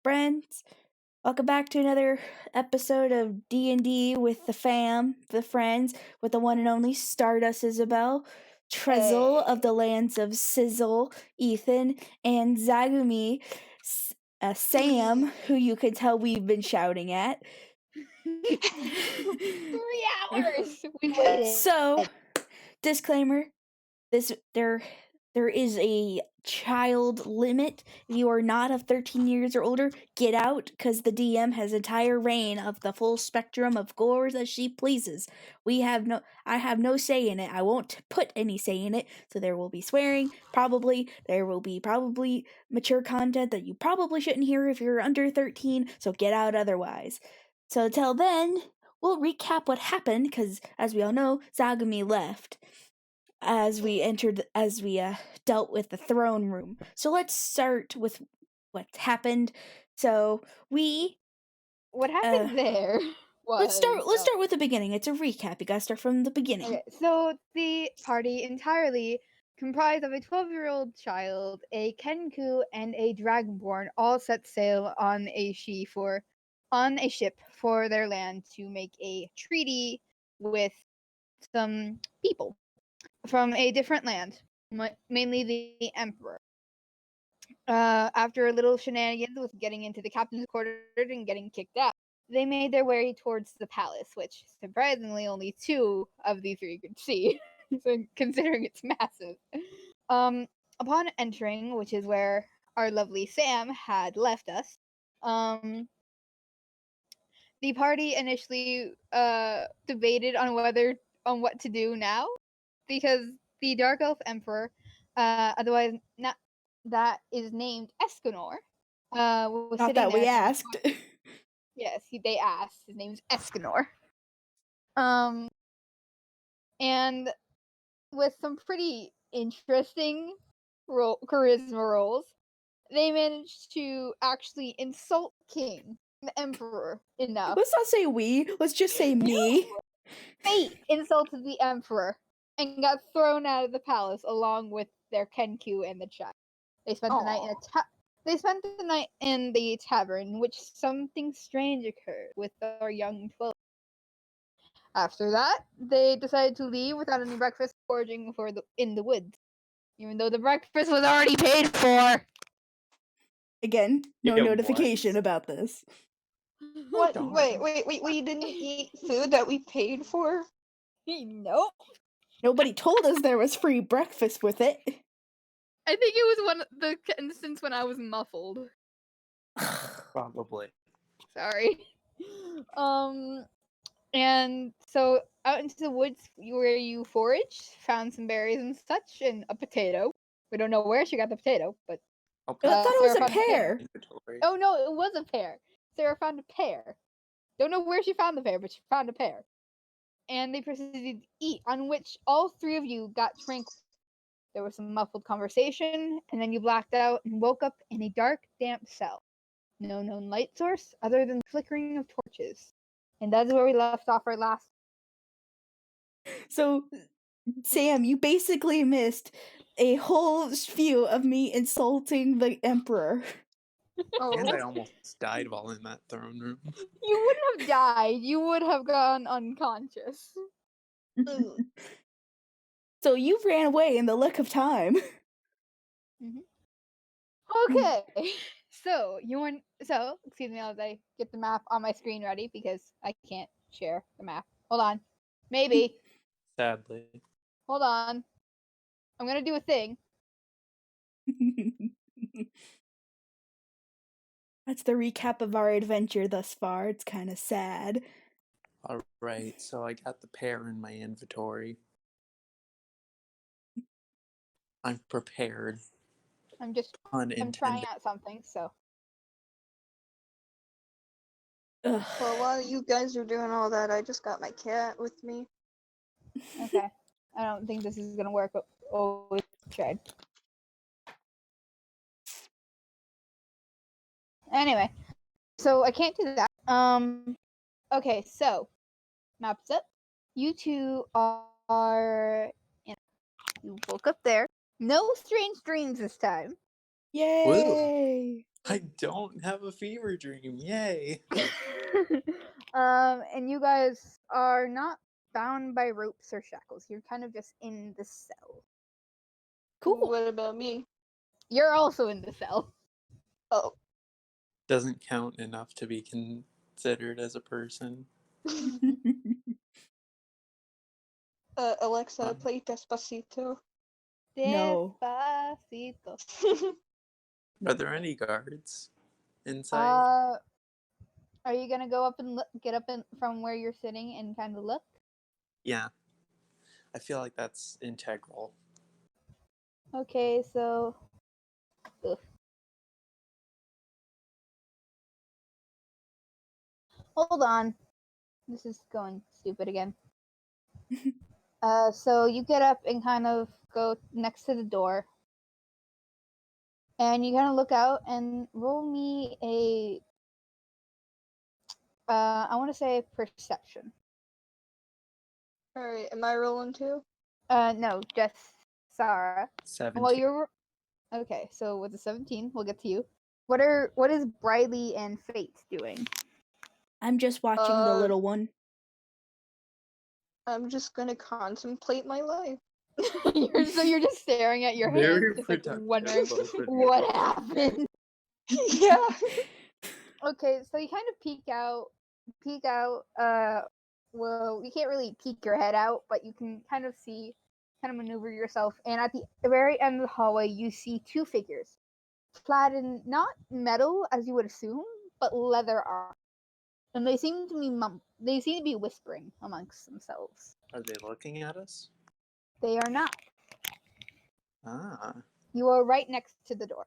friends. Welcome back to another episode of D&D with the friends, with the one and only Stardust Isabel, Trezzle of the lands of Sizzle, Ethan, and Zagumi, Sam, who you can tell we've been shouting at. 3 hours! We waited. So, disclaimer, there is a child limit. If you are not of 13 years or older, get out, because the DM has entire reign of the full spectrum of gore as she pleases. I have no say in it. I won't put any say in it, so there will be swearing, there will be mature content that you probably shouldn't hear if you're under 13, so get out otherwise. So till then, we'll recap what happened, because as we all know, Zagami left as we dealt with the throne room. So let's start with what happened. So what happened there was... Let's start with the beginning. It's a recap. You gotta start from the beginning. Okay, so the party entirely comprised of a 12-year-old child, a Kenku, and a Dragonborn all set sail on a ship for their land to make a treaty with some people from a different land, mainly the Emperor. After a little shenanigans with getting into the captain's quarters and getting kicked out, they made their way towards the palace, which surprisingly only 2 of the 3 could see, considering it's massive. Upon entering, which is where our lovely Sam had left us, the party initially debated on what to do now, because the Dark Elf Emperor, otherwise not that is named Escanor, was Not sitting that there. we asked. Yes, they asked. His name's Escanor. And with some pretty interesting charisma rolls, they managed to actually insult the Emperor enough. Let's not say we. Let's just say me. Fate insulted the Emperor and got thrown out of the palace along with their Kenku and the child. They spent the night in the tavern, in which something strange occurred with our young 12. After that, they decided to leave without any breakfast, foraging in the woods, even though the breakfast was already paid for. Again, no notification about this. What? Wait, we didn't eat food that we paid for? Nope. Nobody told us there was free breakfast with it. I think it was the instance when I was muffled. Probably. Sorry. And so out into the woods where you foraged, found some berries and such, and a potato. We don't know where she got the potato, but... I thought it was a pear. Oh no, it was a pear. Sarah found a pear. Don't know where she found the pear, but she found a pear. And they proceeded to eat, on which all 3 of you got tranquil. There was some muffled conversation, and then you blacked out and woke up in a dark, damp cell. No known light source other than the flickering of torches. And that's where we left off our last. So, Sam, you basically missed a whole few of me insulting the Emperor. And I almost died while in that throne room. You wouldn't have died. You would have gone unconscious. So you ran away in the lick of time. Okay. So excuse me as I get the map on my screen ready, because I can't share the map. Hold on. Maybe. Sadly. Hold on. I'm gonna do a thing. That's the recap of our adventure thus far. It's kind of sad. Alright, so I got the pear in my inventory. I'm prepared. I'm trying out something, so. Ugh. Well, while you guys are doing all that, I just got my cat with me. Okay. I don't think this is gonna work, but we tried. Anyway, so I can't do that. Okay, so map's up. You 2 are. You woke up there. No strange dreams this time. Yay! I don't have a fever dream. Yay. And you guys are not bound by ropes or shackles. You're kind of just in the cell. Cool. What about me? You're also in the cell. Oh. Doesn't count enough to be considered as a person. Alexa, play Despacito. No. Despacito. Are there any guards inside? Are you gonna go up and get up from where you're sitting and kind of look? Yeah. I feel like that's integral. Okay, so. Ugh. Hold on. This is going stupid again. So you get up and kind of go next to the door. And you kind of look out and roll me a. I want to say perception. Alright, am I rolling too? No, just Sarah. 17. Well, you're. Okay, so with the 17, we'll get to you. What is Briley and Fate doing? I'm just watching the little one. I'm just gonna contemplate my life. You're just staring at your Very hands, just like productive, wondering both of you. what happened. Yeah. Okay, so you kind of peek out. Well, you can't really peek your head out, but you can kind of maneuver yourself. And at the very end of the hallway, you see two figures, clad in not metal as you would assume, but leather armor. And they seem to be whispering amongst themselves. Are they looking at us? They are not. Ah. You are right next to the door.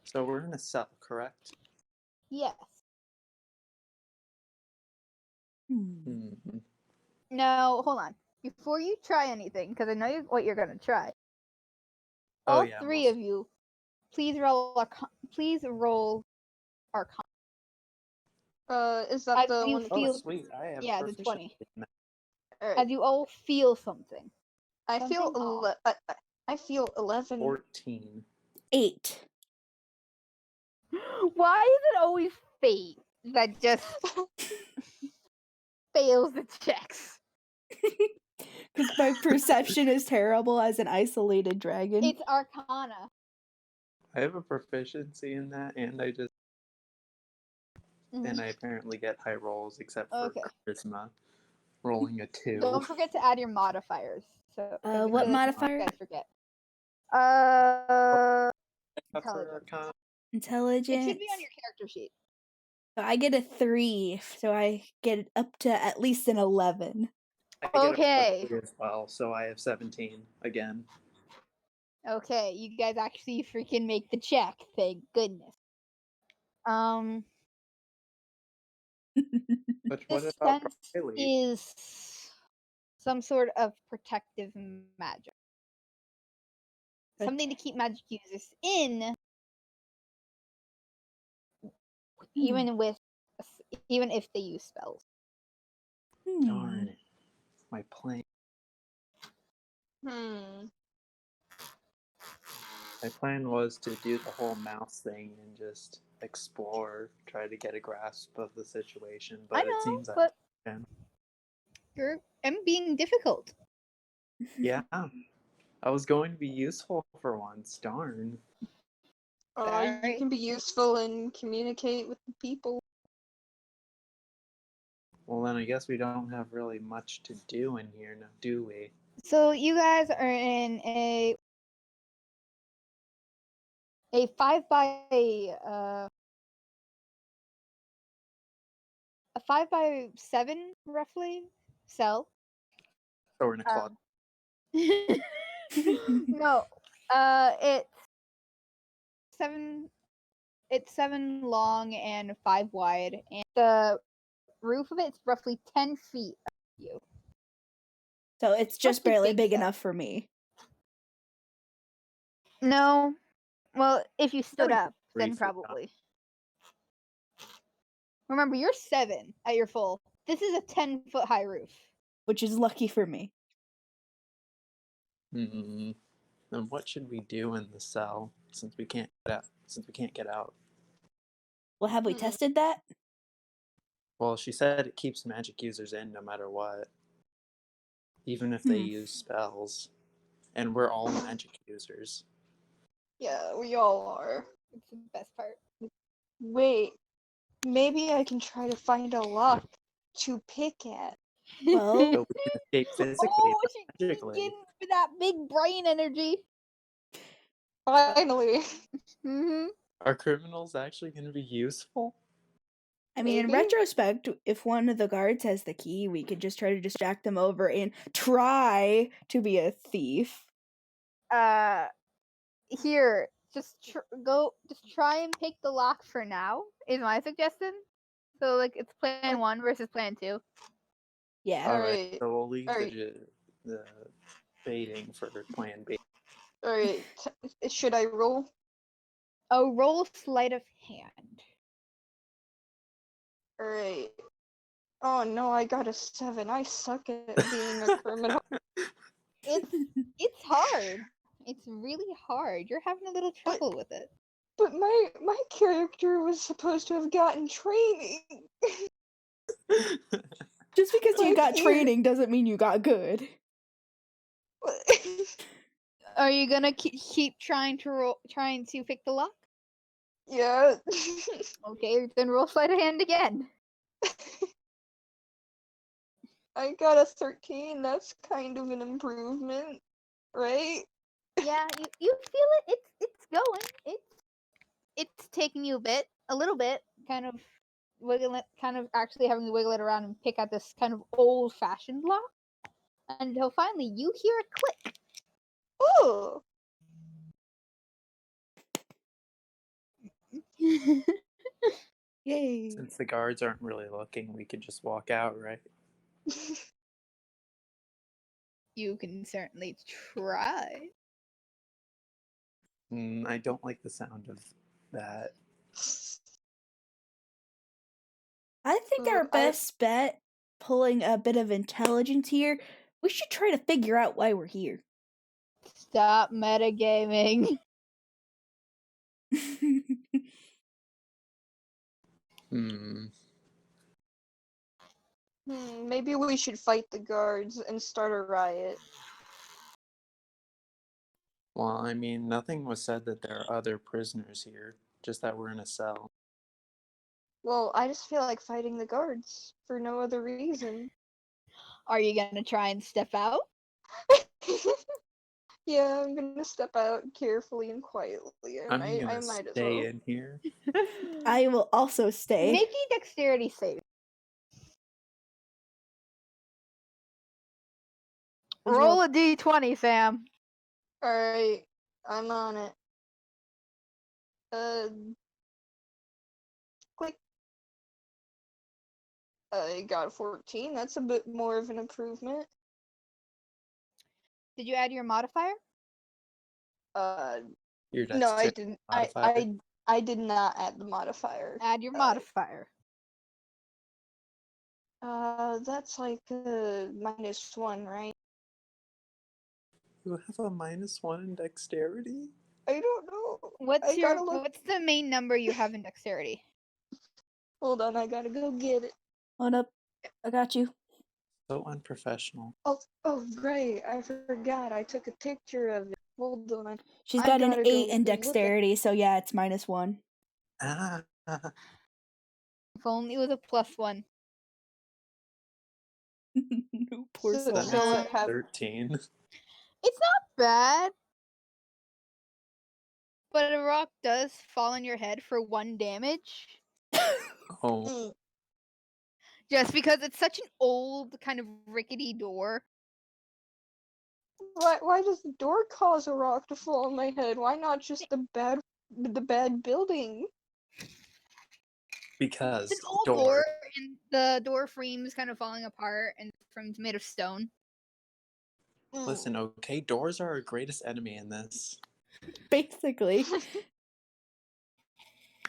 So we're in a cell, correct? Yes. Mm-hmm. Now, hold on. Before you try anything, because I know what you're gonna try. Oh, All yeah, three of you, please roll Arcana. Is that As the you one? Oh, feel, sweet. I have yeah, the proficiency 20. in that. Alright. As you all feel something. I feel Something I feel 11. 14. 8. Why is it always fate that just fails the checks? Because my perception is terrible as an isolated dragon. It's Arcana. I have a proficiency in that, and and I apparently get high rolls except for Okay. charisma, rolling a 2. Don't forget to add your modifiers. So What because modifier? You guys forget. That's for Intelligence. Arcana. Intelligence. It should be on your character sheet. So I get a 3, so I get up to at least an 11. I get a Okay. +3 as well, so I have 17 again. Okay, you guys actually freaking make the check. Thank goodness. But what This about sense Riley? is some sort of protective magic. Something to keep magic users in, even if they use spells. Darn it. My plan. My plan was to do the whole mouse thing and just explore, try to get a grasp of the situation, but I know, it seems but I can. I'm being difficult. Yeah. I was going to be useful for once, darn. You Sorry. can be useful and communicate with the people. Well, then I guess we don't have really much to do in here now, do we? So you guys are in a 5 by a 5 by 7 roughly cell. So we're in a closet. No, it's 7. It's 7 long and 5 wide, and the roof of it's roughly 10 feet of you. So it's just Pretty barely big big cell. enough for me. No, well, if you stood Probably up, then briefly, probably. Remember, you're 7 at your full. This is a 10-foot high roof. Which is lucky for me. Then what should we do in the cell since we can't get out? Well, have we Mm-mm. tested that? Well, she said it keeps magic users in no matter what, even if they use spells, and we're all magic users. Yeah, we all are. It's the best part. Wait, maybe I can try to find a lock to pick at. Well, So we can escape physically, Oh, but she's magically. getting that big brain energy. Finally. Mm-hmm. Are criminals actually going to be useful? I mean, in Maybe. retrospect, if one of the guards has the key, we could just try to distract them over and try to be a thief. Here, just try and pick the lock for now. Is my suggestion. So like it's plan 1 versus plan 2. Yeah. All right, Alright. so we'll leave Alright. the baiting for plan B. Alright. Should I roll? Oh, roll sleight of hand. Alright. Oh no, I got a 7. I suck at being a criminal. It's hard. It's really hard. You're having a little trouble with it. But my character was supposed to have gotten training. Just because you Like got you. training doesn't mean you got good. Are you gonna keep trying to pick the lock? Yeah. Okay, then roll sleight of hand again. I got a 13. That's kind of an improvement, right? Yeah, you feel it. It's going. It's taking you a little bit, kind of wiggle it, kind of actually having to wiggle it around and pick out this kind of old-fashioned lock, until finally you hear a click. Oh. Yay. Since the guards aren't really looking, we could just walk out, right? You can certainly try. I don't like the sound of that. I think our best bet, pulling a bit of intelligence here, we should try to figure out why we're here. Stop metagaming. Maybe we should fight the guards and start a riot. Well, I mean, nothing was said that there are other prisoners here, just that we're in a cell. Well, I just feel like fighting the guards for no other reason. Are you gonna try and step out? Yeah, I'm gonna step out carefully and quietly. I'm I gonna might as stay well. in here. I will also stay. Make a dexterity save. Roll a d20, Sam. Alright, I'm on it. Click. I got a 14. That's a bit more of an improvement. Did you add your modifier? Your No, I dexterity didn't. modifier. I did not add the modifier. Add your modifier. That's like -1, right? You have a -1 in dexterity? I don't know. What's I gotta look. what's the main number you have in dexterity? Hold on, I gotta go get it. Hold up. I got you. So unprofessional. Oh, right. I forgot. I took a picture of it. Hold on. She's I got an gotta 8 go in look at- dexterity, so yeah, it's -1. Ah, If only it was a +1. Poor So- soul. so what happened? 13. It's not bad. But a rock does fall on your head for 1 damage. Oh, Mm. Just because it's such an old, kind of rickety door. Why does the door cause a rock to fall on my head? Why not just the bad building? because It's an old door, and the door frame is kind of falling apart, and the frame's made of stone. Listen, okay, doors are our greatest enemy in this. Basically.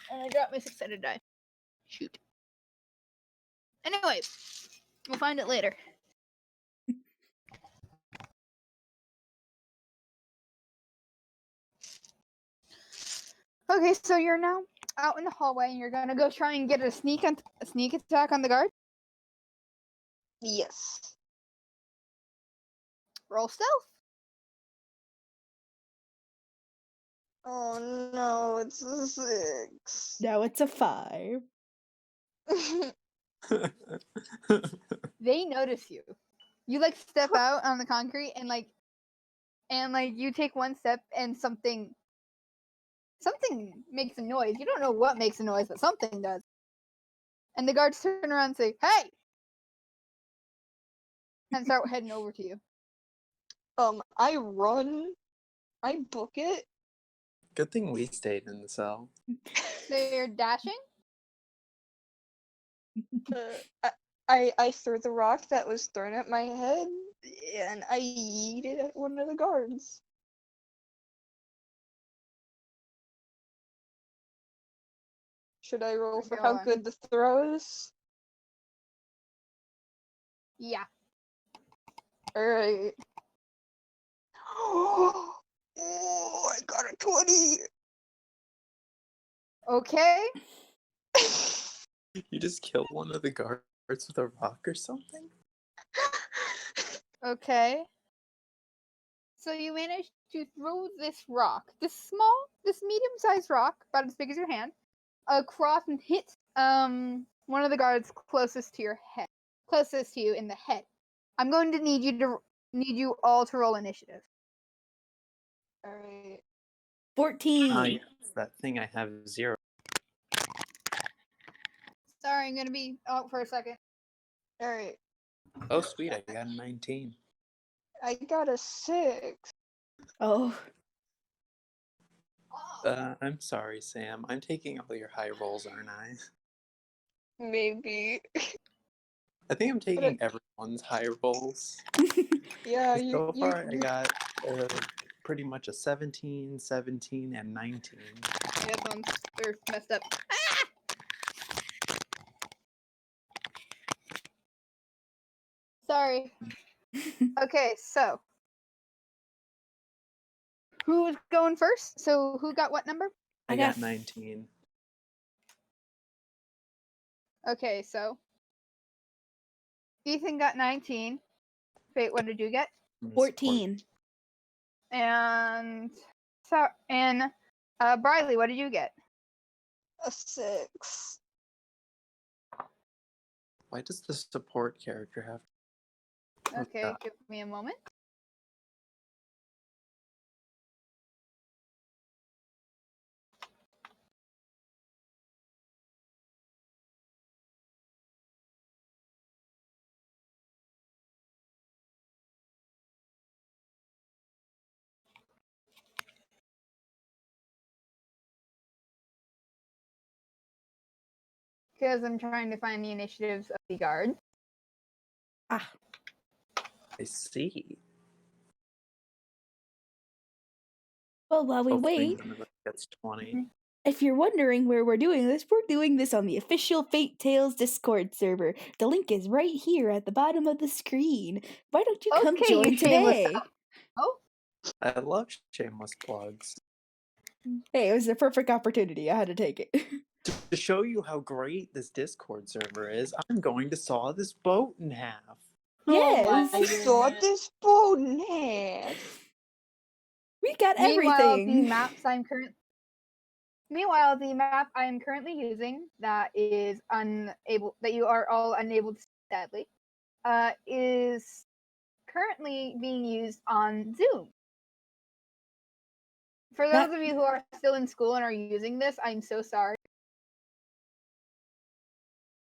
And I dropped my 6-sided die. Shoot. Anyway, we'll find it later. Okay, so you're now out in the hallway, and you're gonna go try and get a sneak attack on the guard. Yes. Roll stealth. Oh no, it's a 6. Now it's a 5. They notice you. You like step out on the concrete and you take one step and something makes a noise. You don't know what makes a noise, but something does. And the guards turn around and say, "Hey!" and start heading over to you. I run. I book it. Good thing we stayed in the cell. So you're dashing? I threw the rock that was thrown at my head, and I yeet it at one of the guards. Should I roll for Go how on. good the throw is? Yeah. Alright. Oh, I got a 20! Okay. You just killed one of the guards with a rock or something? Okay. So you managed to throw this rock, this medium-sized rock, about as big as your hand, across and hit one of the guards closest to you in the head. I'm going to need you all to roll initiative. Alright. 14. Yes, that thing I have 0. Sorry, I'm gonna be out for a second. Alright. Oh, sweet, I got a 19. I got a 6. Oh. I'm sorry, Sam. I'm taking all your high rolls, aren't I? Maybe. I think I'm taking everyone's high rolls. Yeah, So far, I got pretty much a 17, 17, and 19. Yeah, they're messed up. Ah! Sorry. Okay, so who's going first? So who got what number? I got 19. Okay, so Ethan got 19. Wait, what did you get? 14. And Briley, what did you get? A 6. Why does the support character have? Okay, God. give me a moment. Because I'm trying to find the initiatives of the guards. Ah. I see. Well, while we Hopefully wait, none of us gets 20. if you're wondering where we're doing this on the official Fate Tales Discord server. The link is right here at the bottom of the screen. Why don't you come Okay, join you shameless today? Oh, I love shameless plugs. Hey, it was the perfect opportunity. I had to take it. To show you how great this Discord server is, I'm going to saw this boat in half. Yes. I saw this boat in half. We got meanwhile, everything. the map I am currently using that you are all unable to see, sadly, is currently being used on Zoom. For those of you who are still in school and are using this, I'm so sorry.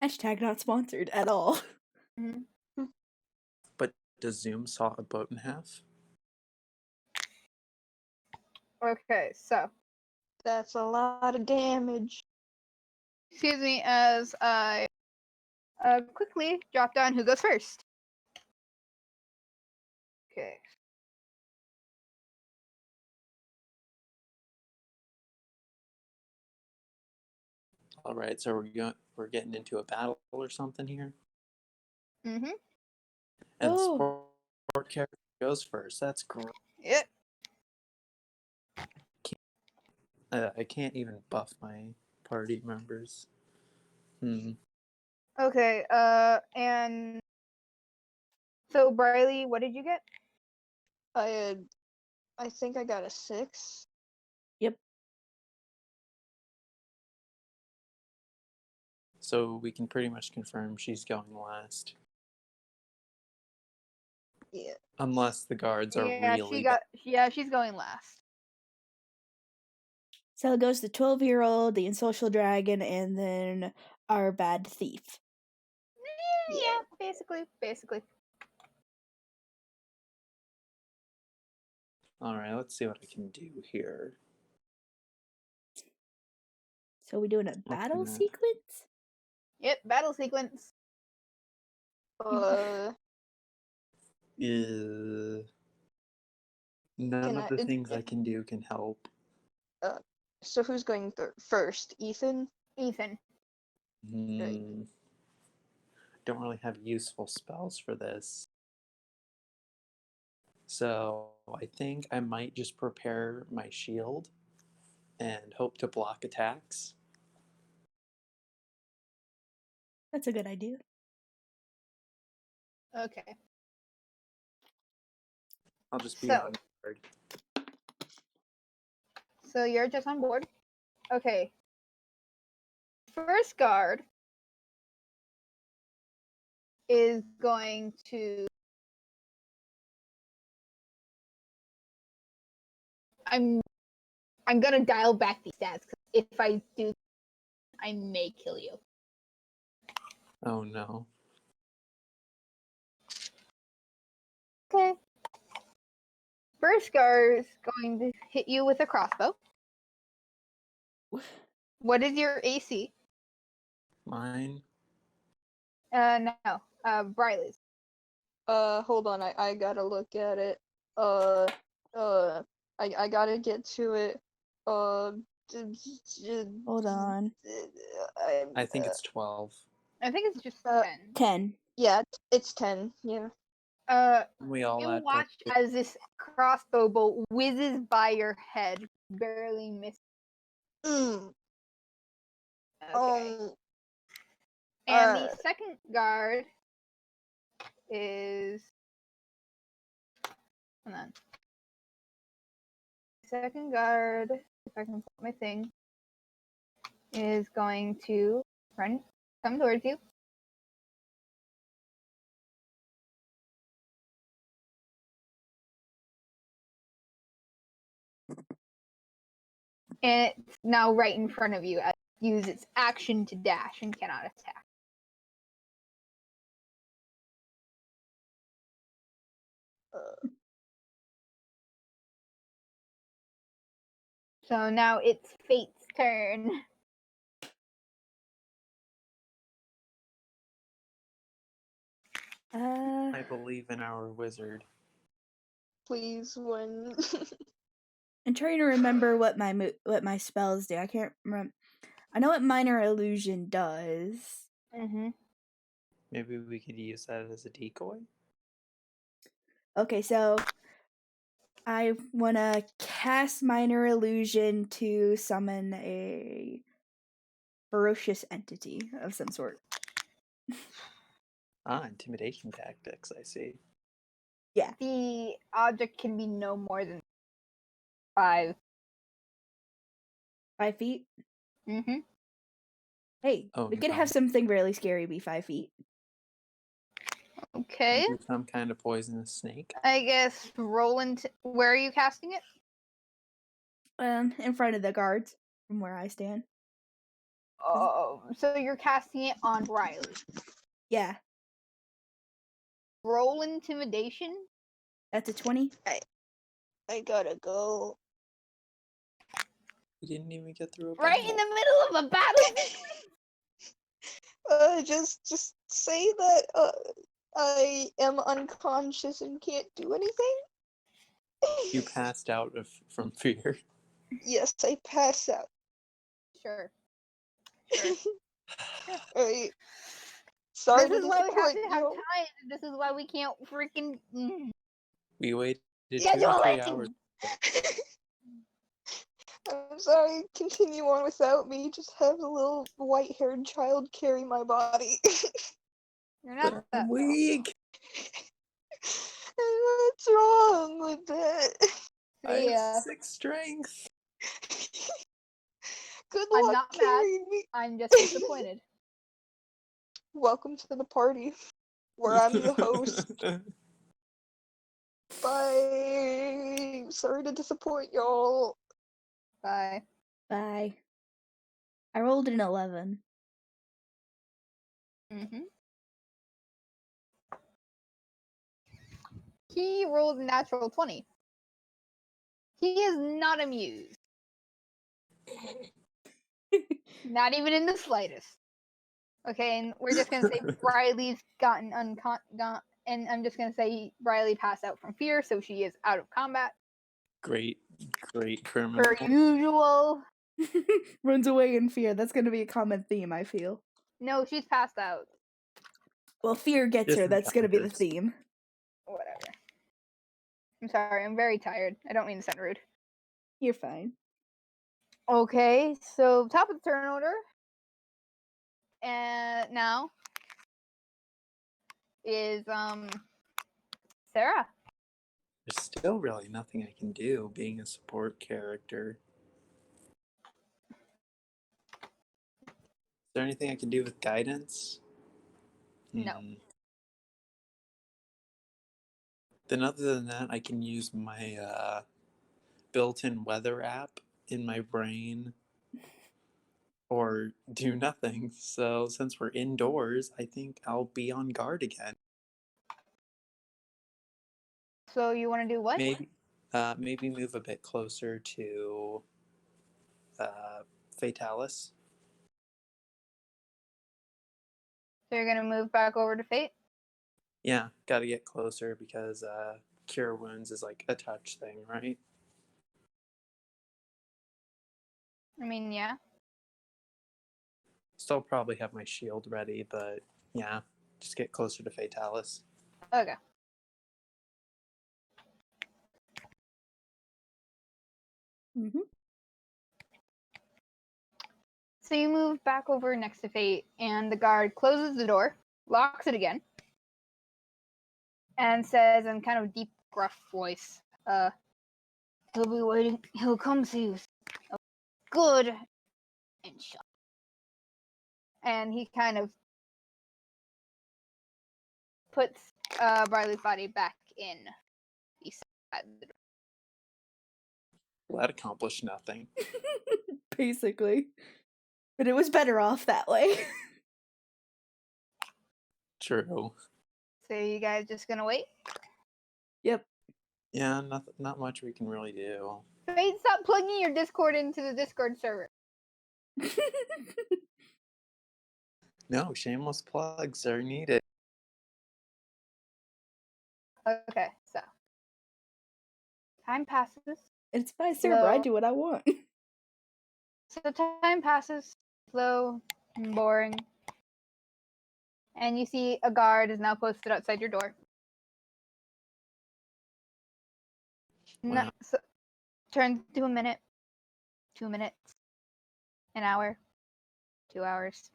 Hashtag not sponsored at all. Mm-hmm. But does Zoom saw a boat in half? Okay, so That's a lot of damage. excuse me as I quickly jot down who goes first. Okay. All right, so we're getting into a battle or something here. Mm-hmm. And the support character goes first. That's great. Yep. I can't even buff my party members. Okay, and so Briley, what did you get? I think I got a 6. Yep. So we can pretty much confirm she's going last. Yeah. Unless the guards are Yeah, really she's going last. So it goes the 12-year-old, the Insocial Dragon, and then our bad thief. Yeah, basically. Alright, let's see what I can do here. So we doing a battle gonna- sequence? Yep, battle sequence. Uh, None of the things I can do can help. so who's going first? Ethan? Ethan. Don't really have useful spells for this. So I think I might just prepare my shield and hope to block attacks. That's a good idea. Okay. I'll just be So- on guard. So you're just on board? Okay. First guard is going to... I'm gonna dial back these stats, because if I do, I may kill you. Oh no. Okay. First guard is going to hit you with a crossbow. What is your AC? Mine? No. Briley's. Hold on, I gotta look at it. I gotta get to it. Hold on. I think it's 12. I think it's just 10. 10. Yeah, it's 10. Yeah. We all You add watch as this crossbow bolt whizzes by your head, barely missing. Mm. Okay. And the second guard is... Hold on. Second guard, if I can put my thing, is going to come towards you. And it's now right in front of you. Use its action to dash and cannot attack. So now it's Fate's turn. I believe in our wizard. Please win. I'm trying to remember what my spells do. I can't remember. I know what minor illusion does. Mm-hmm. Maybe we could use that as a decoy? Okay, so I want to cast minor illusion to summon a ferocious entity of some sort. Intimidation tactics, I see. Yeah. The object can be no more than 5. 5 feet? Mm-hmm. Hey, Oh, we could no. have something really scary be 5 feet. Okay. Maybe some kind of poisonous snake. I guess where are you casting it? In front of the guards, from where I stand. So you're casting it on Riley. Yeah, Roll intimidation. that's a 20. I gotta go. We didn't even get through a Right battle. in the middle of a battle. Just say that I am unconscious and can't do anything. You passed out from fear. Yes, I pass out. Sure. Alright. Sorry This to is why we have disappoint to have you. time. This is why we can't freaking. We waited 2 to Schedule 3 it. hours. I'm sorry, continue on without me. Just have a little white-haired child carry my body. You're not But that I'm tall. weak. What's wrong with it? I See have ya. 6 strength. Good I'm luck not mad. carrying me. I'm just disappointed. Welcome to the party, where I'm the host. Bye. Sorry to disappoint y'all. Bye. Bye. I rolled an 11. Mm-hmm. He rolled a natural 20. He is not amused. Not even in the slightest. Okay, and we're just gonna say Riley's gotten and I'm just gonna say Riley passed out from fear, so she is out of combat. Great criminal. Per usual. Runs away in fear. That's going to be a common theme, I feel. No, she's passed out. Well, fear gets her. Different That's going to be the encounters. theme. Whatever. I'm sorry, I'm very tired. I don't mean to sound rude. You're fine. Okay, so top of the turn order. And now is Sarah. There's still really nothing I can do being a support character. Is there anything I can do with guidance? No. Then other than that, I can use my built-in weather app in my brain or do nothing. So since we're indoors, I think I'll be on guard again. So you want to do what? Maybe move a bit closer to Fatalis. So you're gonna move back over to Fate? Yeah, gotta get closer because cure wounds is like a touch thing, right? I mean, yeah. Still probably have my shield ready, but yeah, just get closer to Fatalis. Okay. Mm-hmm. So you move back over next to Fate, and the guard closes the door, locks it again, and says in kind of deep, gruff voice, he'll be waiting. He'll come see you. Good and shut. And he kind of puts Riley's body back in beside the door. Well, that accomplished nothing. Basically. But it was better off that way. True. So you guys just gonna wait? Yep. Yeah, not much we can really do. Fate, stop plugging your Discord into the Discord server. No, shameless plugs are needed. Okay, so time passes. It's my server. I Slow. do what I want. So time passes, slow and boring. And you see a guard is now posted outside your door. Wow. So, turns to a minute, 2 minutes, an hour, 2 hours.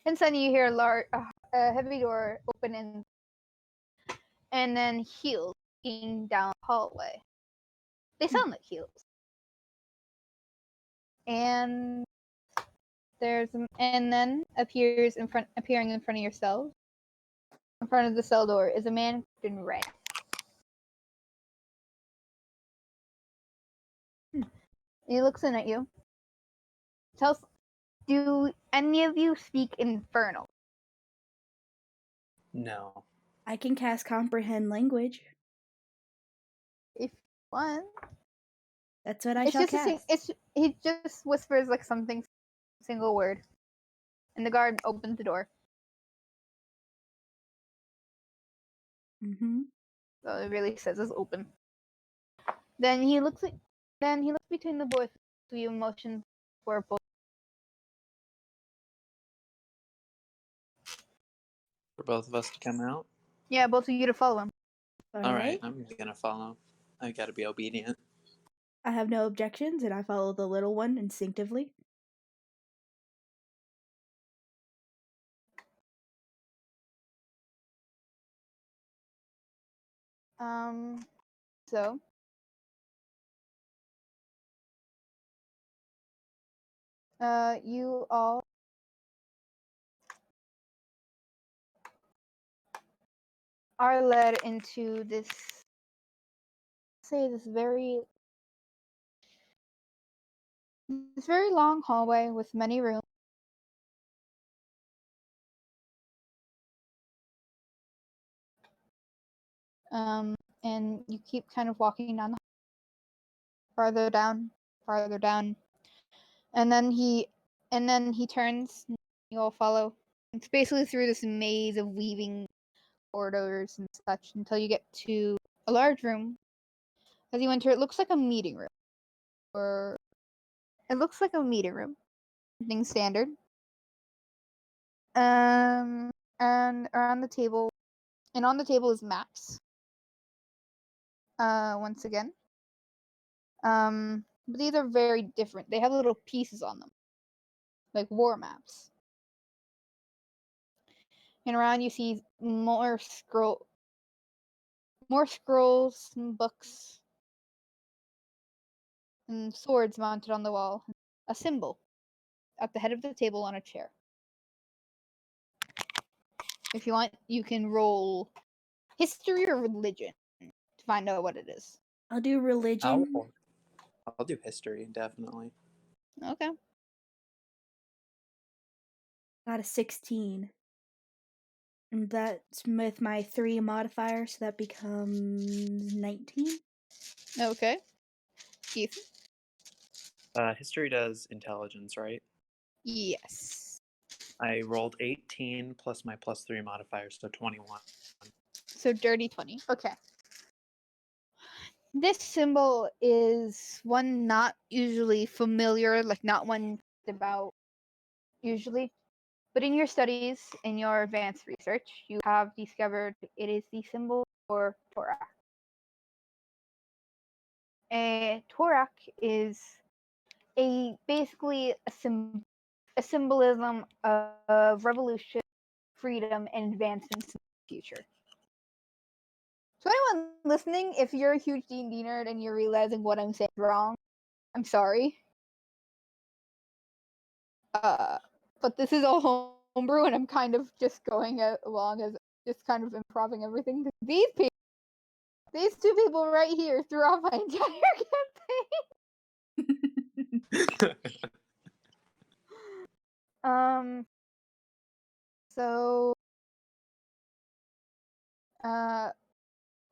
And suddenly you hear a heavy door open and then heels walking down the hallway. They sound like heels. And then appearing in front of yourselves. In front of the cell door is a man in red. He looks in at you. Do any of you speak Infernal? No. I can cast comprehend language. If you want. That's what I It's shall just cast. he just whispers like something, single word, and the guard opens the door. Mm-hmm. So it really says it's open. Then he looks between the both of you, motions for both. For both of us to come out? Yeah, both of you to follow him. Alright, I'm gonna follow. I gotta be obedient. I have no objections, and I follow the little one instinctively. So you all are led into this very long hallway with many rooms. And you keep kind of walking down farther down, and then he turns. You all follow. It's basically through this maze of weaving corridors and such until you get to a large room. As you enter, it looks like a meeting room, something standard. And around the table, and on the table is maps. Once again. But these are very different. They have little pieces on them, like war maps. And around you see more scrolls, and books, and swords mounted on the wall. A symbol at the head of the table on a chair. If you want, you can roll history or religion to find out what it is. I'll do religion. I'll do history, definitely. Okay. Got a 16. And that's with my 3 modifiers, so that becomes 19. Okay. Keith? History does intelligence, right? Yes. I rolled 18 plus my +3 modifier, so 21. So dirty 20. Okay. This symbol is one not usually familiar, like not one about usually. But in your studies, in your advanced research, you have discovered it is the symbol for Torak. A Torak is basically a symbolism of revolution, freedom, and advancements in the future. So anyone listening, if you're a huge D&D nerd and you're realizing what I'm saying is wrong, I'm sorry. But this is all homebrew, and I'm kind of just going along as just kind of improving everything. These two people right here threw off my entire campaign. So,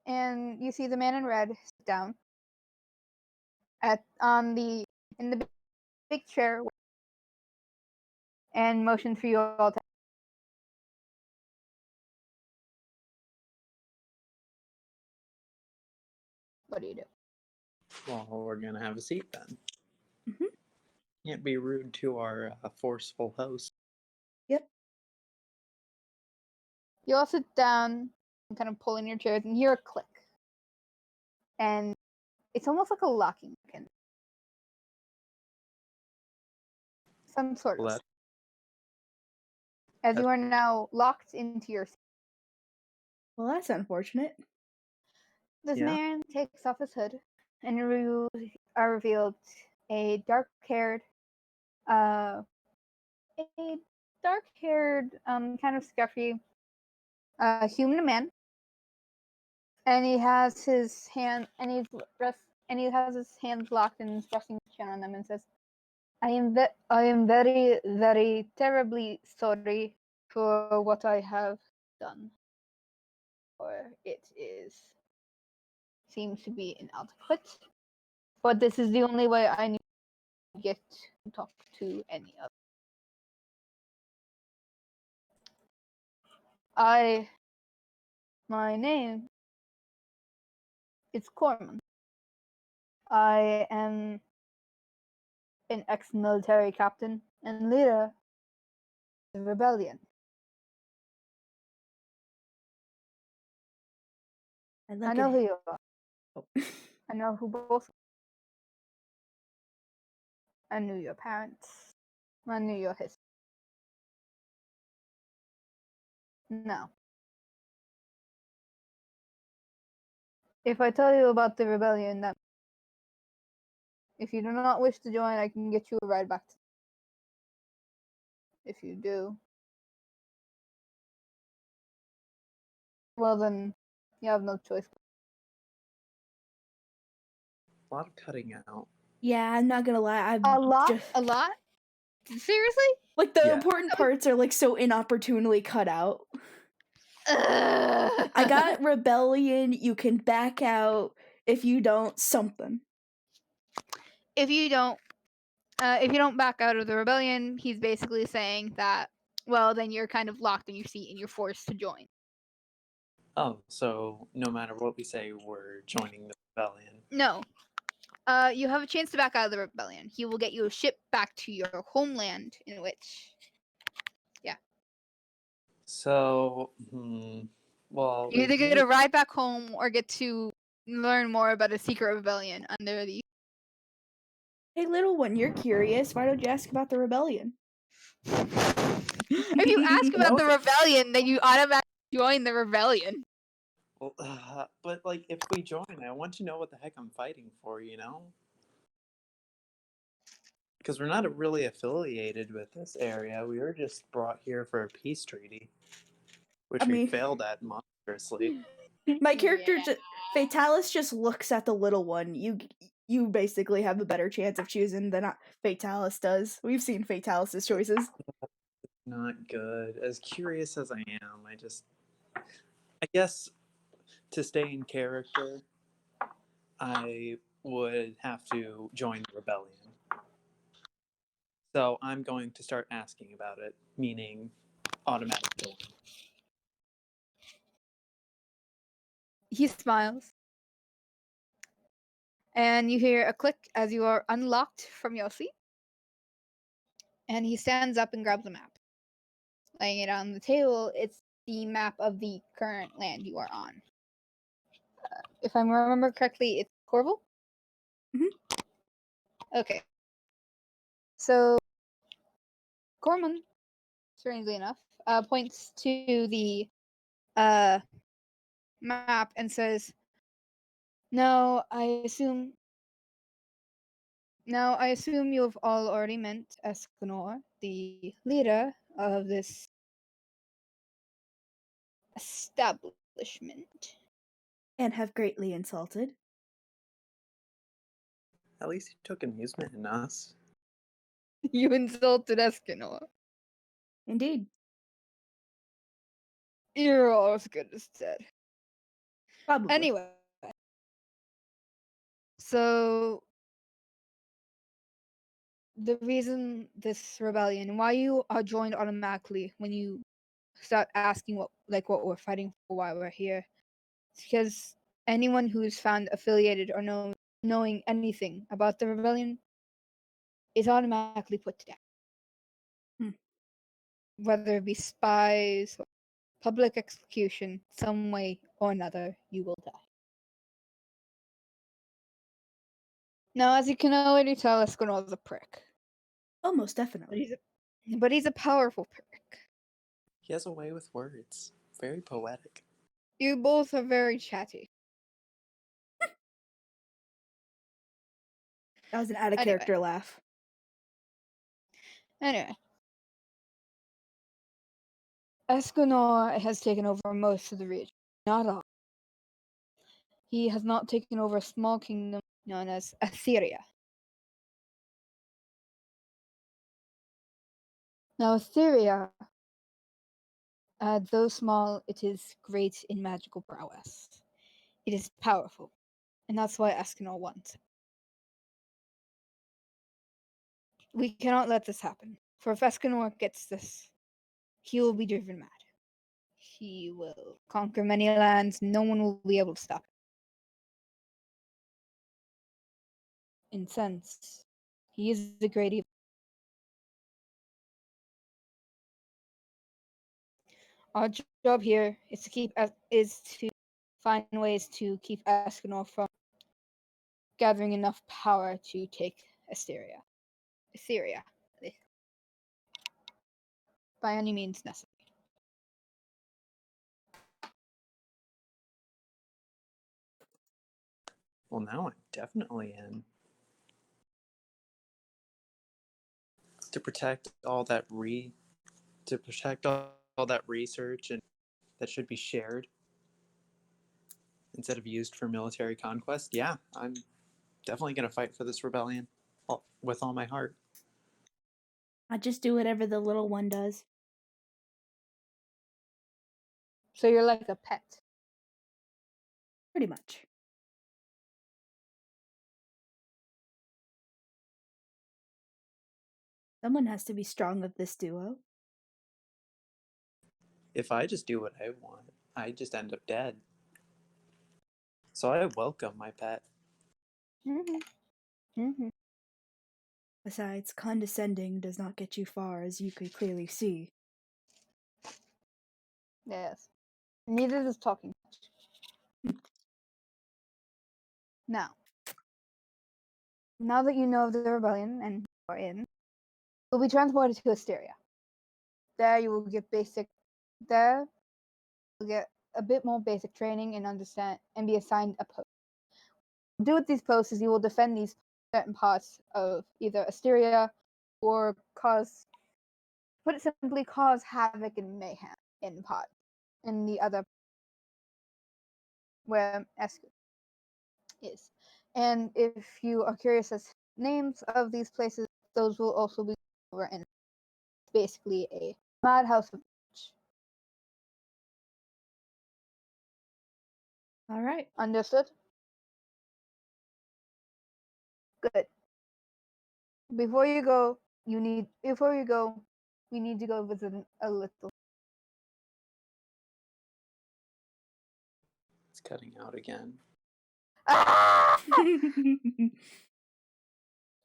and you see the man in red sit down in the big chair and motions for you all to. What do you do? Well, we're gonna have a seat then. Mhm. Can't be rude to our forceful host. Yep. You all sit down and kind of pull in your chairs and hear a click. And it's almost like a locking mechanism. Some sort of. As you are now locked into your seat. Well, that's unfortunate. This Yeah. man takes off his hood, and are revealed a dark-haired, kind of scruffy, human man, and he has his hand, and he has his hands locked, and he's resting his chin on them, and says, I am very, very terribly sorry for what I have done. Or it seems to be inadequate. But this is the only way I need to get to talk to any of them. My name is Corman. I am an ex-military captain and leader of the rebellion. I know who you are. Oh. I know who both. I knew your parents. I knew your history. No. If I tell you about the rebellion, that if you do not wish to join, I can get you a ride back. If you do, well then, you have no choice. A lot of cutting out. Yeah, I'm not gonna lie. I'm A lot? just A lot? Seriously? like the Yeah. important parts are like so inopportunely cut out. I got rebellion. You can back out if you don't something. If you don't back out of the rebellion, he's basically saying that, well, then you're kind of locked in your seat and you're forced to join. Oh, so no matter what we say, we're joining the rebellion. No. You have a chance to back out of the rebellion. He will get you a ship back to your homeland, in which, So, well, you either get a ride back home or get to learn more about a secret rebellion under the. Hey, little one, you're curious. Why don't you ask about the rebellion? If you ask about the rebellion, then you automatically join the rebellion. Well, but like, if we join, I want to know what the heck I'm fighting for. You know, because we're not really affiliated with this area. We were just brought here for a peace treaty, which I we mean- failed at monstrously. My character, Fatalis, just looks at the little one. You basically have a better chance of choosing than Fatalis does. We've seen Fatalis's choices. Not good. As curious as I am, I guess to stay in character, I would have to join the rebellion. So I'm going to start asking about it, meaning automatic join. He smiles. And you hear a click as you are unlocked from your seat. And he stands up and grabs a map. Laying it on the table, it's the map of the current land you are on. If I remember correctly, it's Corval? Mhm. Okay. So, Corman, strangely enough, points to the map and says, Now, I assume you have all already met Escanor, the leader of this establishment. And have greatly insulted. At least he took amusement in us. You insulted Escanor. Indeed. You're all as good as dead. Probably. Anyway, so the reason this rebellion, why you are joined automatically when you start asking what we're fighting for, why we're here, it's because anyone who's found affiliated or knowing anything about the rebellion is automatically put to death. Whether it be spies or public execution, some way or another, you will die. Now, as you can already tell, Escanor is a prick. Oh, most definitely. But he's a powerful prick. He has a way with words. Very poetic. You both are very chatty. That was an out of character laugh. Anyway. Escanor has taken over most of the region. Not all. He has not taken over a small kingdom known as Assyria. Now, Assyria, though small, it is great in magical prowess. It is powerful, and that's why Escanor wants it. We cannot let this happen, for if Escanor gets this, he will be driven mad. He will conquer many lands, no one will be able to stop him. In sense, he is a great evil. Our job here is to find ways to keep Escanor from gathering enough power to take Asteria. Assyria. By any means necessary. Well, now I'm definitely in. To protect all that all that research and that should be shared instead of used for military conquest. Yeah, I'm definitely going to fight for this rebellion with all my heart. I just do whatever the little one does. So you're like a pet. Pretty much. Someone has to be strong of this duo. If I just do what I want, I just end up dead. So I welcome my pet. Besides, condescending does not get you far, as you could clearly see. Yes. Neither does talking. Now that you know of the rebellion and you are in, you'll be transported to Asteria. There you will get a bit more basic training and understand and be assigned a post. What you do with these posts is you will defend these certain parts of either Asteria or put it simply, cause havoc and mayhem in the other where Esk is. And if you are curious as names of these places, those will also be over in basically a madhouse of All right. Understood? Good. Before you go, we need to go visit a little. It's cutting out again.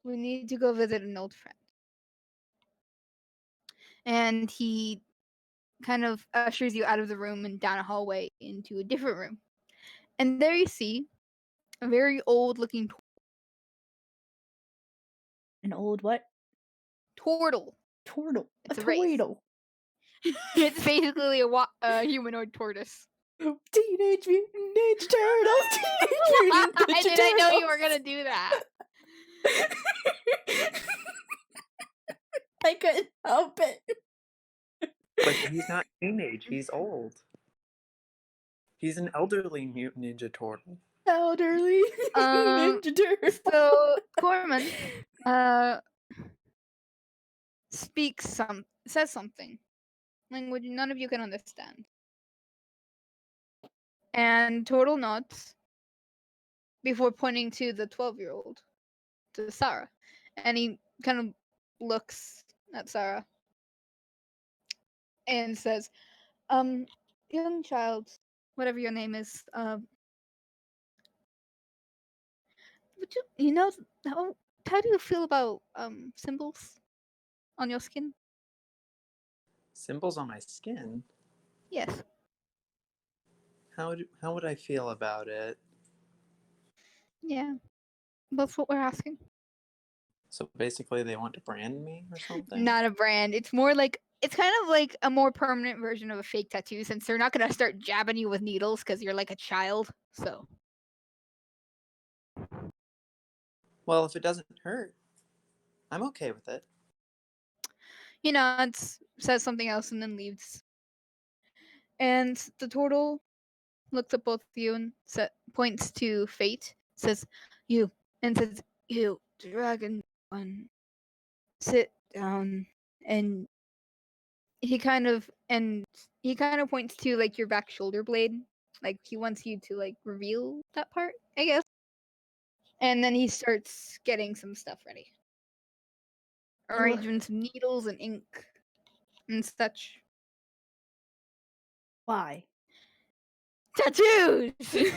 We need to go visit an old friend. And he kind of ushers you out of the room and down a hallway into a different room. And there you see a very old looking An old what? turtle. Turtle. It's a a race. turtle. It's basically a humanoid tortoise. Teenage Mutant Ninja Turtles! Teenage Mutant Ninja I didn't know you were gonna do that. I couldn't help it. But he's not teenage, he's old. He's an elderly mutant ninja turtle. Elderly Ninja Turtle. So Corman says something. Language none of you can understand. And Turtle nods before pointing to the 12-year-old, to Sarah. And he kind of looks at Sarah and says, young child, whatever your name is, would you know how do you feel about symbols on your skin? Symbols on my skin? Yes. How would I feel about it? Yeah. That's what we're asking. So basically they want to brand me or something? Not a brand. It's more like it's kind of like a more permanent version of a fake tattoo, since they're not gonna start jabbing you with needles because you're like a child. So Well, if it doesn't hurt, I'm okay with it. he nods, says something else, and then leaves. And the turtle looks at both of you and points to Fate, says, "You," and says, "You, dragon one, sit down." And he kind of points to like your back shoulder blade, like he wants you to like reveal that part, I guess. And then he starts getting some stuff ready, arranging some needles and ink and such. Why? Tattoos. He's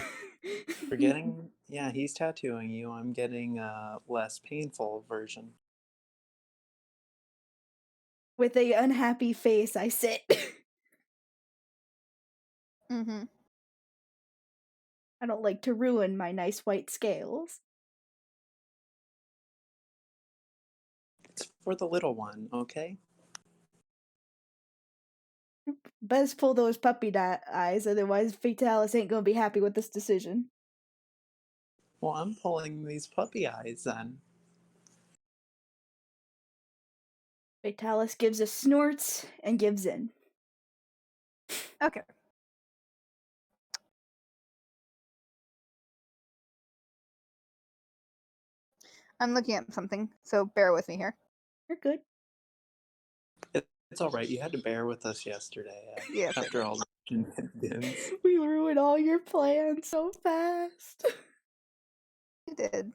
tattooing you. I'm getting a less painful version. With a unhappy face, I sit. Mm-hmm. I don't like to ruin my nice white scales. It's for the little one, okay? Best pull those puppy eyes, otherwise Fatalis ain't gonna be happy with this decision. Well, I'm pulling these puppy eyes then. Fatalis gives a snort and gives in. Okay. I'm looking at something, so bear with me here. You're good. It's all right. You had to bear with us yesterday Yes, I after all the shenanigans. We ruined all your plans so fast. did.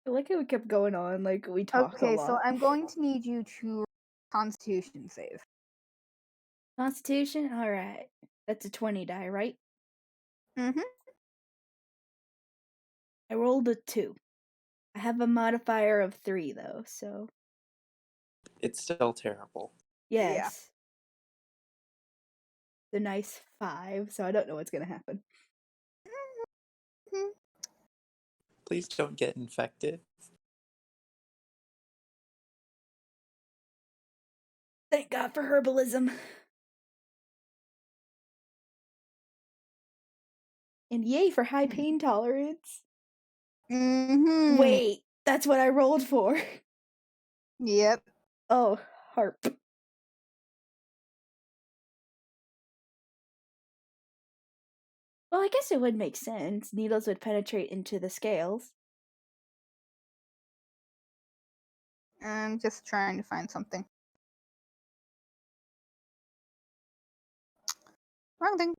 I like how we kept going on, like we talked a Okay, lot. so I'm going to need you to Constitution save. Constitution? Alright. That's a 20 die, right? Mm-hmm. I rolled a 2. I have a modifier of 3 though, so It's still terrible. yes. The nice 5, so I don't know what's gonna happen. Mm-hmm. Please don't get infected. Thank God for herbalism. And yay for high pain tolerance. Mm-hmm. Wait, that's what I rolled for. Yep. Oh, harp. Well, I guess it would make sense. Needles would penetrate into the scales. I'm just trying to find something. Wrong thing.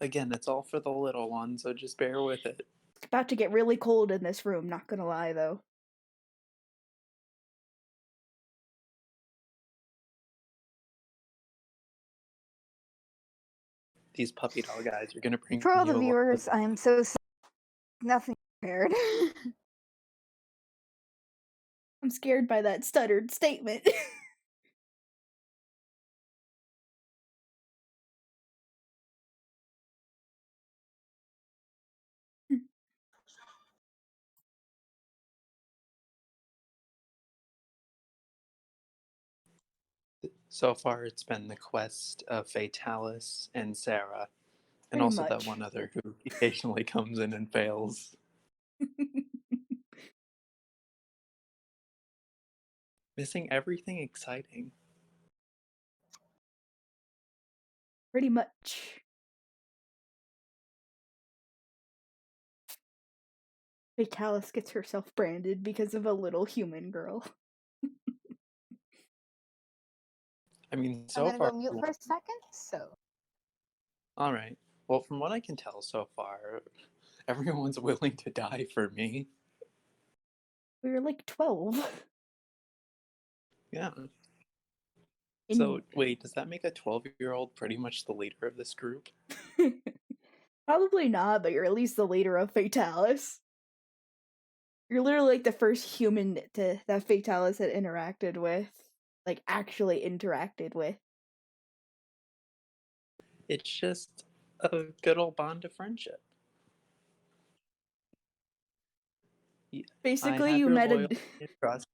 Again, it's all for the little one, so just bear with it. It's about to get really cold in this room, not gonna lie though. These puppy dog eyes are gonna bring For all you the a lot viewers, I am so nothing prepared. I'm scared by that stuttered statement. So far, it's been the quest of Fatalis and Sarah, and Pretty also that much. one other who occasionally comes in and fails. Missing everything exciting. Pretty much. Fatalis gets herself branded because of a little human girl. I mean, I'm so gonna far. go mute for a second. So. All right. Well, from what I can tell so far, everyone's willing to die for me. We were like 12. Yeah. In- So, wait, does that make a 12-year-old pretty much the leader of this group? Probably not, but you're at least the leader of Fatalis. You're literally like the first human that Fatalis had interacted with. Like, actually interacted with. It's just a good old bond of friendship. Basically, I have you your met a. loyalty and trust,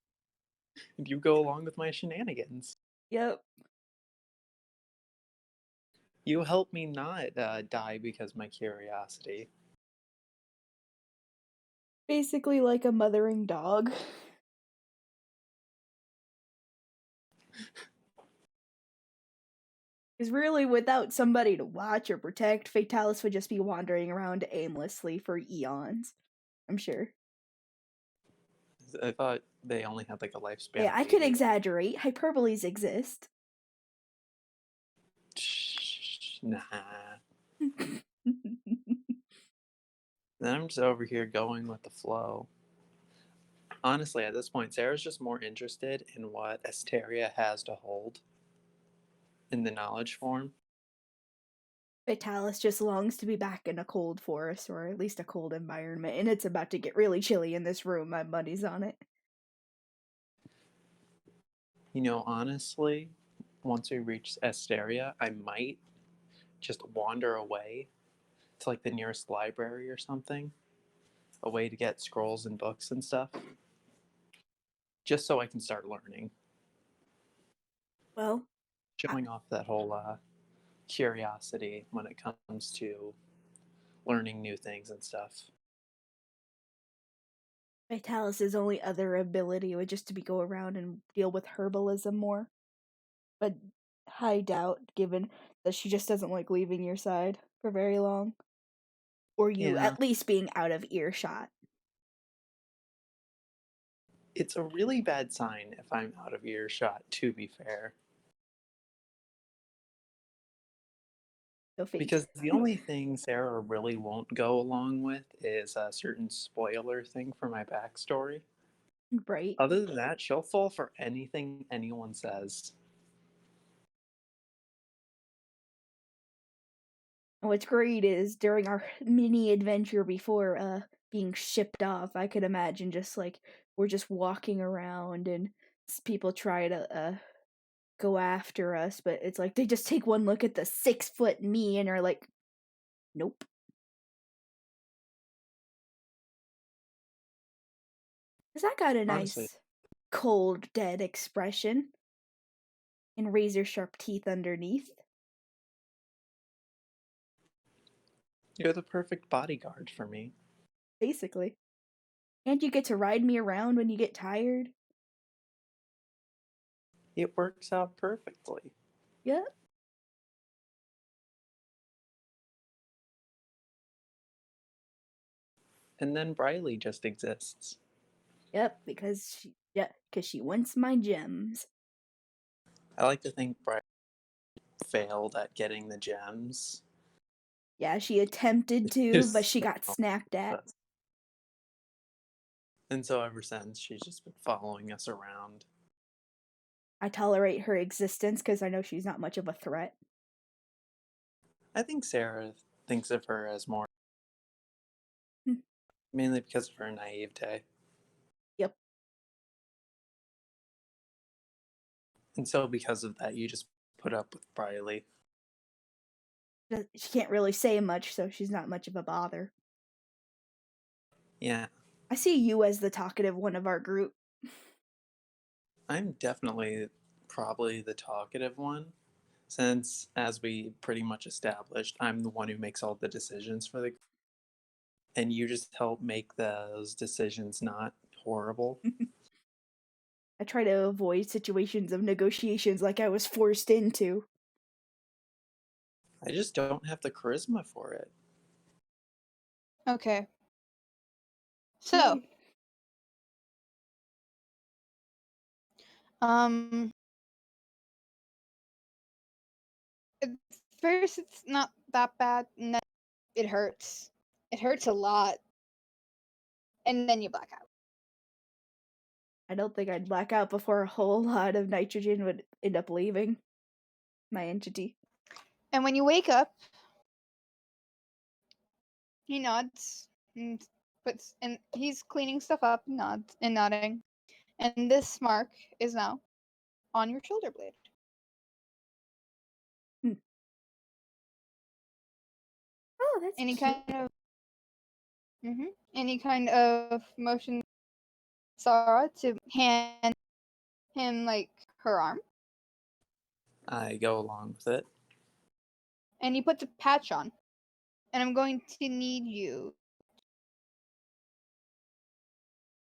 and you go along with my shenanigans. Yep. You help me not die because of my curiosity. Basically, like a mothering dog. Because really, without somebody to watch or protect, Fatalis would just be wandering around aimlessly for eons. I'm sure. I thought they only had like a lifespan. Yeah, I could exaggerate. Hyperboles exist. Nah. Then I'm just over here going with the flow. Honestly, at this point, Sarah's just more interested in what Asteria has to hold in the knowledge form. Fatalis just longs to be back in a cold forest, or at least a cold environment, and it's about to get really chilly in this room. My buddy's on it. You know, honestly, once we reach Asteria, I might just wander away to like the nearest library or something, a way to get scrolls and books and stuff, just so I can start learning, Well, showing off that whole curiosity when it comes to learning new things and stuff. Vitalis' only other ability would just to be go around and deal with herbalism more. But I doubt, given that she just doesn't like leaving your side for very long. Or you Yeah. at least being out of earshot. It's a really bad sign if I'm out of earshot, to be fair. So Because the only thing Sarah really won't go along with is a certain spoiler thing for my backstory. Right. Other than that, she'll fall for anything anyone says. And what's great is during our mini adventure before being shipped off, I could imagine just like we're just walking around and people try to go after us, but it's like they just take one look at the 6-foot me and are like, nope. Cause I got a nice Honestly, cold, dead expression and razor sharp teeth underneath. you're the perfect bodyguard for me. Basically. And you get to ride me around when you get tired. It works out perfectly. Yep. And then Briley just exists. Yep, because she wants my gems. I like to think Briley failed at getting the gems. Yeah, she attempted to, but she got snapped at. And so ever since, she's just been following us around. I tolerate her existence because I know she's not much of a threat. I think Sarah thinks of her as more, Hmm. mainly because of her naivete. Yep. And so because of that, you just put up with Briley. She can't really say much, so she's not much of a bother. Yeah. I see you as the talkative one of our group. I'm definitely probably the talkative one, since, as we pretty much established, I'm the one who makes all the decisions for the group, and you just help make those decisions not horrible. I try to avoid situations of negotiations like I was forced into. I just don't have the charisma for it. Okay. So, at first it's not that bad, and then it hurts. It hurts a lot, and then you black out. I don't think I'd black out before a whole lot of nitrogen would end up leaving my entity. And when you wake up, he nods and puts, and he's cleaning stuff up, and nods and nodding. And this mark is now on your shoulder blade. Oh, that's Any cute. any kind of motion, Sarah, to hand him like her arm, I go along with it. and he puts a patch on. And I'm going to need you,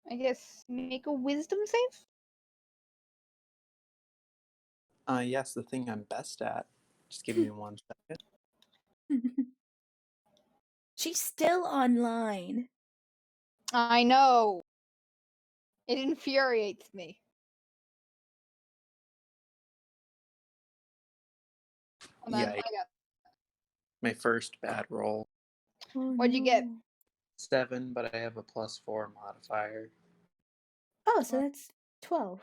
I guess, make a wisdom save. Yes, the thing I'm best at. Just give me 1 second. She's still online. I know. It infuriates me. And then Yikes. I got, My first bad roll. Oh, what'd you get? 7, but I have a +4 modifier. Oh, so that's 12.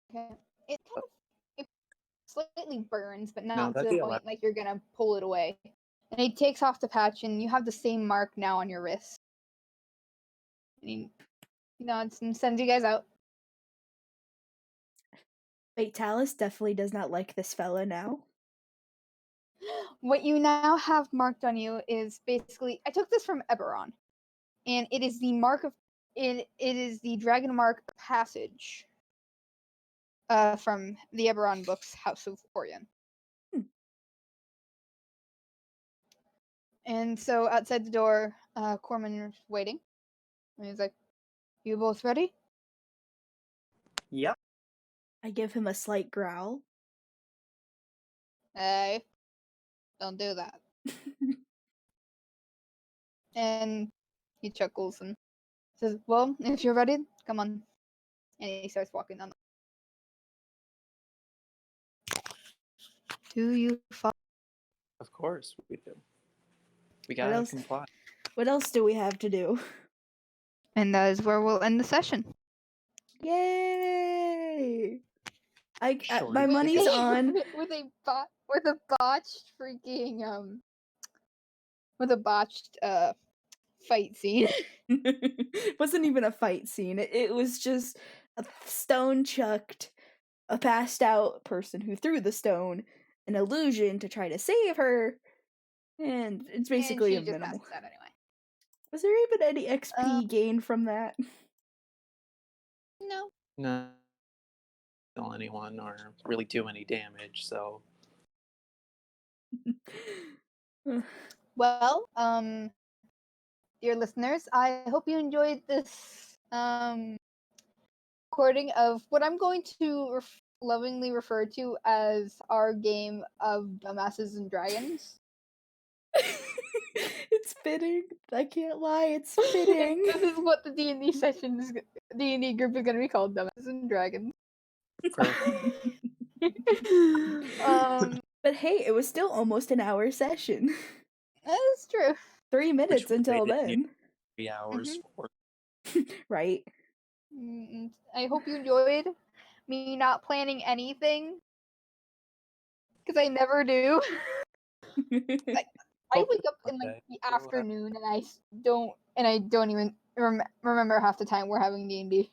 Okay. It kind of it slightly burns, but No, not to that'd the be point 11. like you're gonna pull it away. And he takes off the patch, and you have the same mark now on your wrist. And he nods and sends you guys out. Wait, Talus definitely does not like this fella now. What you now have marked on you is basically, I took this from Eberron, and it is the mark of it is the dragon mark passage from the Eberron books, House of Orion. And so outside the door, Corman is waiting, and he's like, "You both ready?" Yep. I give him a slight growl. Hey, don't do that. And he chuckles and says, "Well, if you're ready, come on." And he starts walking down. Do you follow? Of course we do. We What gotta else? comply. What else do we have to do? And that is where we'll end the session. Yay! Sure. My money's on. with a botched freaking with a botched fight scene. Wasn't even a fight scene. It was just a stone chucked, a passed out person who threw the stone, an illusion to try to save her, and it's basically and a she just minimal. passed out anyway. Was there even any XP gained from that? No. Not kill anyone or really do any damage, so Well, dear listeners, I hope you enjoyed this recording of what I'm going to lovingly refer to as our game of Dumbasses and Dragons. It's fitting. I can't lie, it's fitting. This is what the D&D D&D group is going to be called, Dumbasses and Dragons. But hey, it was still almost an hour session. That is true. 3 minutes Which we until waited then. 3 hours for. Right. I hope you enjoyed me not planning anything, because I never do. I wake up in like the afternoon and I don't even remember half the time we're having D&D.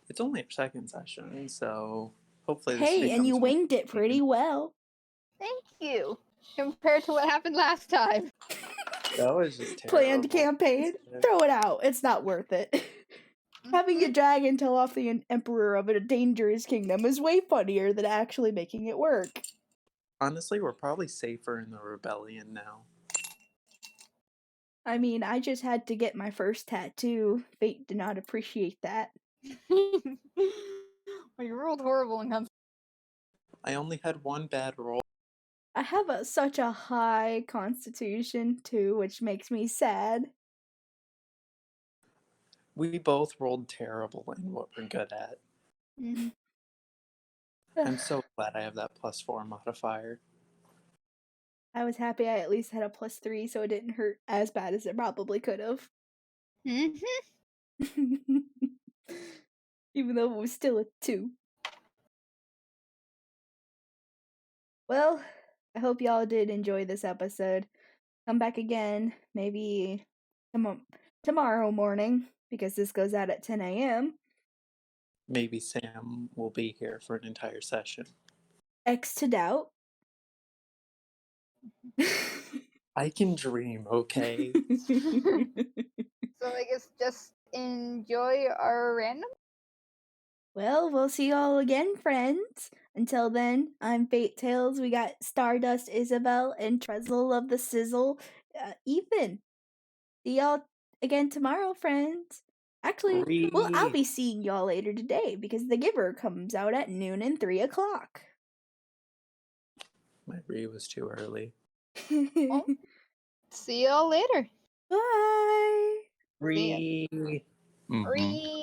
It's only our second session, so hopefully this Hey, and you becomes winged it pretty well. Thank you. Compared to what happened last time. That was just terrible. Planned campaign. Throw it out. It's not worth it. Having a dragon tell off the emperor of a dangerous kingdom is way funnier than actually making it work. Honestly, we're probably safer in the rebellion now. I mean, I just had to get my first tattoo. Fate did not appreciate that. Well, you rolled horrible in I only had one bad roll. I have such a high constitution, too, which makes me sad. We both rolled terrible in what we're good at. Mm-hmm. I'm so glad I have that +4 modifier. I was happy I at least had a +3, so it didn't hurt as bad as it probably could have. Mm-hmm. Even though it was still a 2. Well, I hope y'all did enjoy this episode. Come back again, maybe tomorrow morning, because this goes out at 10 a.m. Maybe Sam will be here for an entire session. X to doubt. I can dream, okay? So I guess just enjoy our random. Well, we'll see y'all again, friends. Until then, I'm Fate Tales. We got Stardust Isabel and Trezzle of the Sizzle, Ethan. See y'all again tomorrow, friends. Actually, well, I'll be seeing y'all later today because The Giver comes out at noon and 3 o'clock. My re was too early. See y'all later. Bye. Re. Re.